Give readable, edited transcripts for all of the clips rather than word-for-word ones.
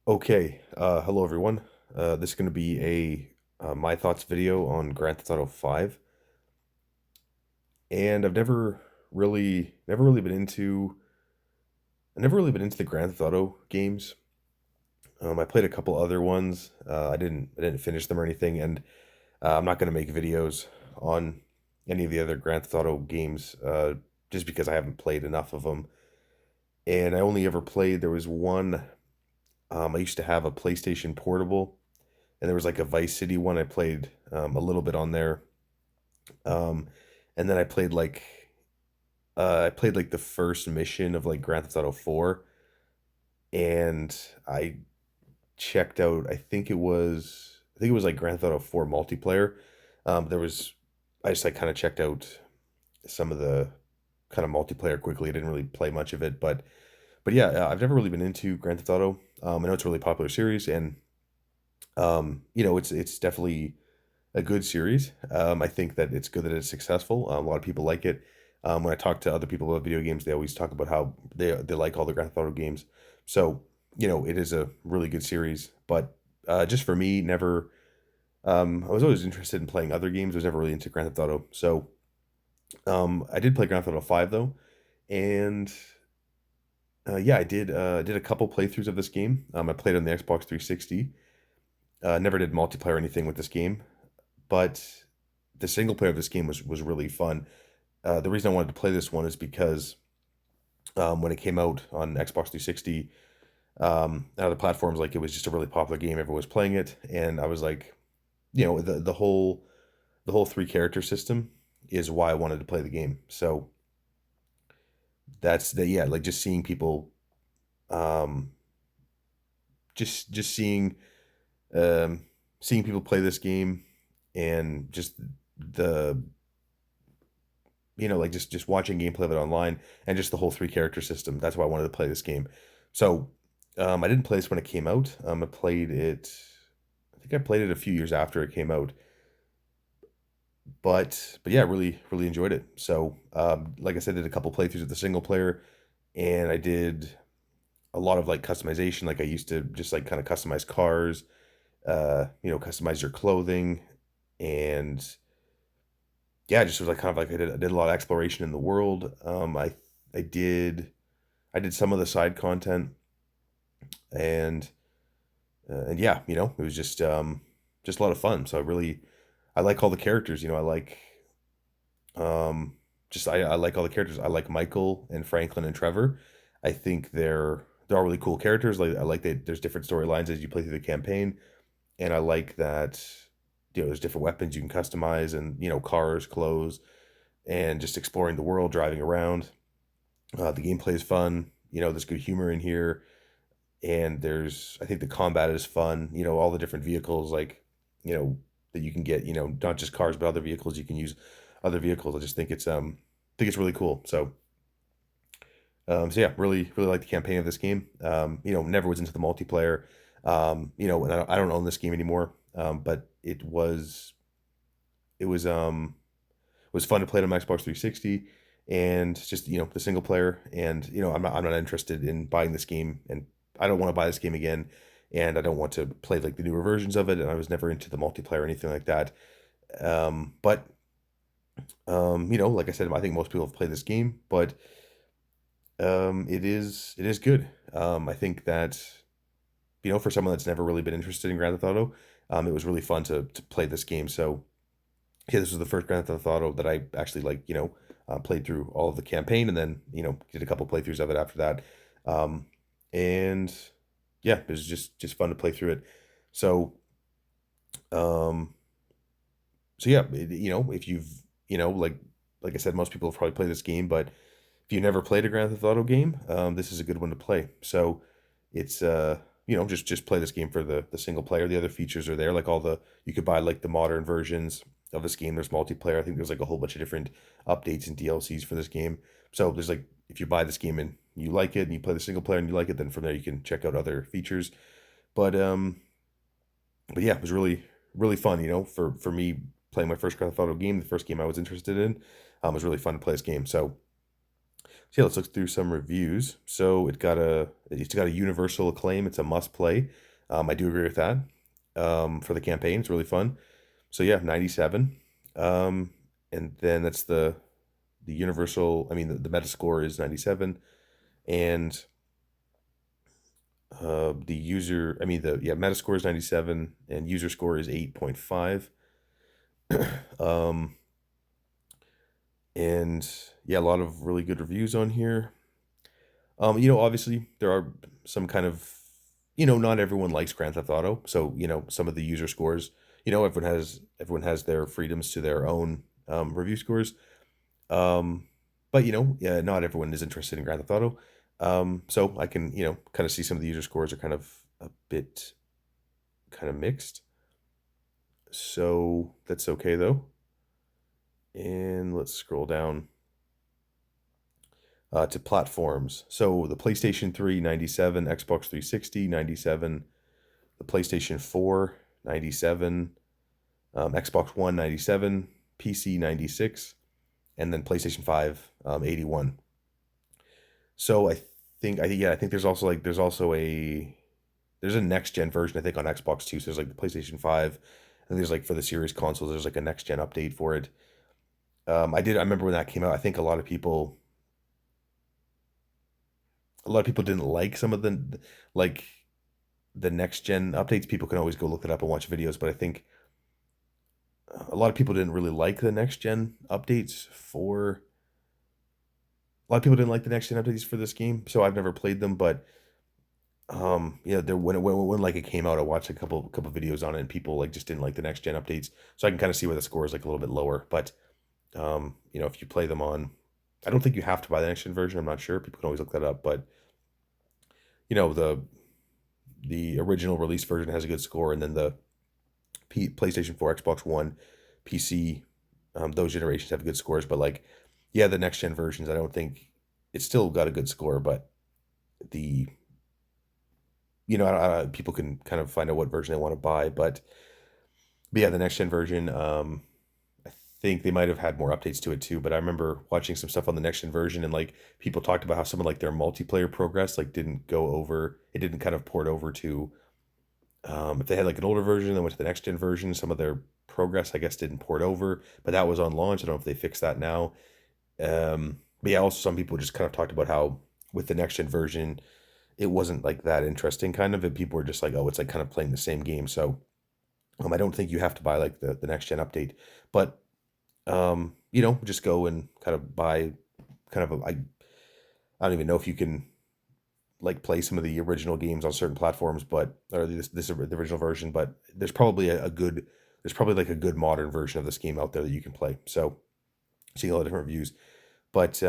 Okay, hello everyone. This is going to be a my thoughts video on Grand Theft Auto 5, and I've never really been into the Grand Theft Auto games. I played a couple other ones. I didn't finish them or anything, and I'm not going to make videos on any of the other Grand Theft Auto games, just because I haven't played enough of them. And I only ever played. There was one. I used to have a PlayStation Portable, and there was like a Vice City one. I played a little bit on there, um, and then I played like the first mission of like Grand Theft Auto 4, and I checked out. I think it was like Grand Theft Auto 4 multiplayer. There was I just like kind of checked out some of the kind of multiplayer quickly. I didn't really play much of it, but yeah, I've never really been into Grand Theft Auto. I know it's a really popular series, and it's definitely a good series. I think that it's good that it's successful. A lot of people like it. When I talk to other people about video games, they always talk about how they like all the Grand Theft Auto games. So it is a really good series. But just for me, never. I was always interested in playing other games. I was never really into Grand Theft Auto. So I did play Grand Theft Auto 5 though, and yeah, I did a couple playthroughs of this game. I played on the Xbox 360. Never did multiplayer or anything with this game, but the single player of this game was really fun. The reason I wanted to play this one is because when it came out on Xbox 360, and other platforms, like it was just a really popular game. Everyone was playing it, and I was like, the whole three character system is why I wanted to play the game. So that's the yeah, like just seeing people, um, just um, seeing people play this game, and just the like just watching gameplay of it online, and just the whole three character system. That's why I wanted to play this game. So I didn't play this when it came out. I played it. I think I played it a few years after it came out. But yeah, really enjoyed it. So like I said, I did a couple playthroughs of the single player, and I did a lot of like customization. Like I used to just like kind of customize cars, customize your clothing, and yeah, just was like kind of like I did a lot of exploration in the world. I did I did some of the side content, and and yeah, it was just a lot of fun. So I like all the characters. I like just I like all the characters. I like Michael and Franklin and Trevor. I think they're all really cool characters. Like I like that there's different storylines as you play through the campaign, and I like that there's different weapons you can customize, and cars, clothes, and just exploring the world, driving around. The gameplay is fun. There's good humor in here, and I think the combat is fun. All the different vehicles, like that you can get. Not just cars, but other vehicles. You can use other vehicles. I just think it's really cool. So yeah, really like the campaign of this game. Never was into the multiplayer. And I don't own this game anymore. But it was fun to play it on my Xbox 360, and just the single player. And I'm not interested in buying this game, and I don't want to buy this game again, and I don't want to play like the newer versions of it. And I was never into the multiplayer or anything like that. But like I said, I think most people have played this game, but it is good. I think that for someone that's never really been interested in Grand Theft Auto, it was really fun to play this game. So yeah, this was the first Grand Theft Auto that I actually like, played through all of the campaign, and then, did a couple playthroughs of it after that. Um, and yeah, it was just fun to play through it. So, um, so yeah, if you've, like I said, most people have probably played this game, but if you never played a Grand Theft Auto game, this is a good one to play. So it's, just play this game for the single player. The other features are there, like you could buy like the modern versions of this game. There's multiplayer. I think there's like a whole bunch of different updates and DLCs for this game. So there's like, if you buy this game and you like it, and you play the single player and you like it, then from there you can check out other features. But but yeah, it was really fun. For me playing my first Grand Theft Auto game, the first game I was interested in, it was really fun to play this game. So So yeah, let's look through some reviews. So it's got a universal acclaim. It's a must play. I do agree with that. For the campaign, it's really fun. So yeah, 97. Um, and then that's the universal. I mean, the Metascore is 97, and the user. I mean, the yeah Metascore is 97, and user score is 8.5. um, and yeah, a lot of really good reviews on here. Obviously there are some kind of, not everyone likes Grand Theft Auto, so some of the user scores, everyone has their freedoms to their own review scores. Um, but yeah, not everyone is interested in Grand Theft Auto. So I can, kind of see some of the user scores are kind of a bit kind of mixed. So that's okay though. And let's scroll down to platforms. So the PlayStation 3 97, Xbox 360 97, the PlayStation 4 97, Xbox One 97, PC 96, and then PlayStation 5 81. So I think there's a next gen version I think on Xbox too. So there's like the PlayStation 5, and there's like for the series consoles there's like a next gen update for it. I remember when that came out. I think a lot of people didn't like some of like the next gen updates. People can always go look it up and watch videos, but I think a lot of people didn't really like the next gen updates for a lot of people didn't like the next gen updates for this game, so I've never played them. But yeah, there when like it came out, I watched a couple videos on it, and people like just didn't like the next gen updates. So I can kind of see why the score is like a little bit lower. But if you play them on, I don't think you have to buy the next gen version. I'm not sure. People can always look that up, but the original release version has a good score, and then the PlayStation 4, Xbox One, PC, those generations have good scores. But like, yeah, the next gen versions, I don't think it's still got a good score, but the people can kind of find out what version they want to buy. But yeah, the next gen version, I think they might have had more updates to it too. But I remember watching some stuff on the next gen version, and like people talked about how some of like their multiplayer progress like didn't go over, it didn't kind of port over to, if they had like an older version and went to the next gen version, some of their progress I guess didn't port over. But that was on launch. I don't know if they fixed that now. But yeah, also some people just kind of talked about how with the next gen version it wasn't like that interesting kind of, and people were just like, oh, it's like kind of playing the same game. So I don't think you have to buy like the next gen update, but just go and kind of buy kind of I don't even know if you can like play some of the original games on certain platforms, but or the original version, but there's probably like a good modern version of this game out there that you can play. So seeing a lot of different reviews, but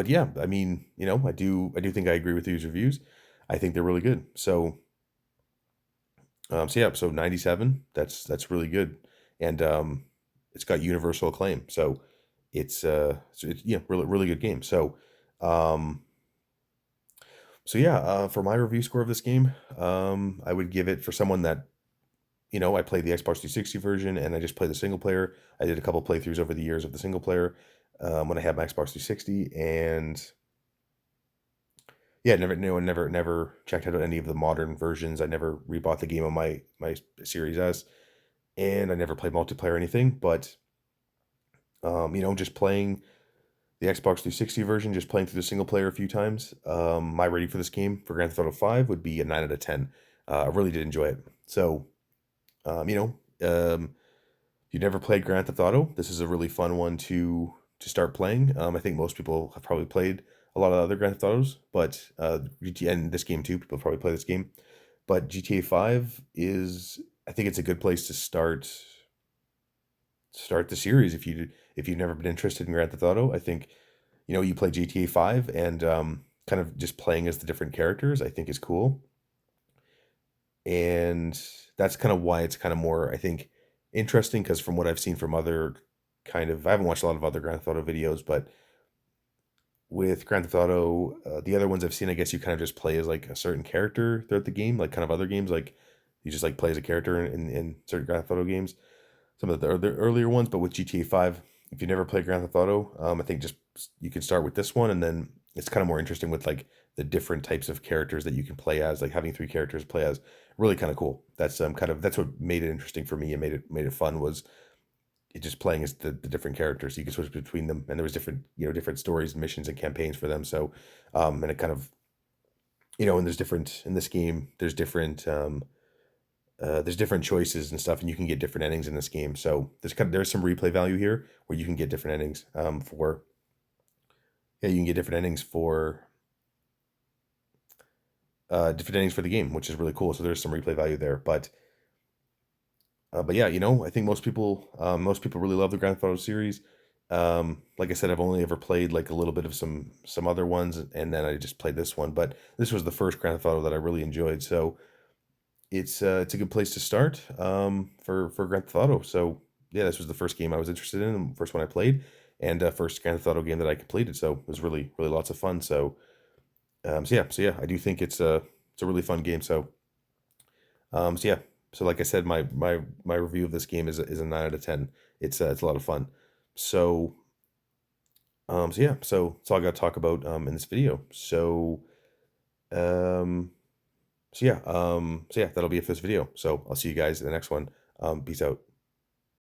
yeah, I mean, I do think I agree with these reviews. I think they're really good. So yeah, so 97, that's really good. And it's got universal acclaim. So it's yeah, really really good game. Um so yeah, for my review score of this game, I would give it, for someone that, I played the Xbox 360 version and I just played the single player. I did a couple playthroughs over the years of the single player when I had my Xbox 360, and yeah, never checked out any of the modern versions. I never rebought the game on my Series S, and I never played multiplayer or anything. But just playing the Xbox 360 version, just playing through the single player a few times. My rating for this game for Grand Theft Auto 5 would be a 9 out of 10. I really did enjoy it. So, um, you know, um, if you've never played Grand Theft Auto, this is a really fun one to start playing. I think most people have probably played a lot of other Grand Theft Autos, but GTA and this game too, people probably play this game. But GTA 5 is, I think it's a good place to start the series if you've never been interested in Grand Theft Auto. I think you play GTA 5, and kind of just playing as the different characters I think is cool, and that's kind of why it's kind of more, I think, interesting, because from what I've seen from other I haven't watched a lot of other Grand Theft Auto videos, but with Grand Theft Auto, the other ones I've seen, I guess you kind of just play as like a certain character throughout the game, like kind of other games, like you just like play as a character in certain Grand Theft Auto games, some of the earlier ones. But with GTA 5, if you never played Grand Theft Auto, I think just you can start with this one, and then it's kind of more interesting with like the different types of characters that you can play as, like having three characters to play as, really kind of cool. That's kind of that's what made it interesting for me and made it fun was it just playing as the different characters. You could switch between them, and there was different different stories, missions, and campaigns for them. So, and it kind of and there's different in this game. There's different choices and stuff, and you can get different endings in this game. So there's some replay value here where you can get different endings for yeah, you can get different endings for the game, which is really cool. So there's some replay value there, but yeah, I think most people really love the Grand Theft Auto series. Like I said, I've only ever played like a little bit of some other ones, and then I just played this one. But this was the first Grand Theft Auto that I really enjoyed. So it's a good place to start for Grand Theft Auto. So yeah, this was the first game I was interested in, and first one I played, and first Grand Theft Auto game that I completed. So it was really really lots of fun. So yeah, I do think it's a really fun game. So yeah, so like I said, my review of this game is a 9 out of 10. It's a lot of fun. So so yeah, so that's all I got to talk about in this video. Um so yeah, that'll be it for this video. So I'll see you guys in the next one. Peace out.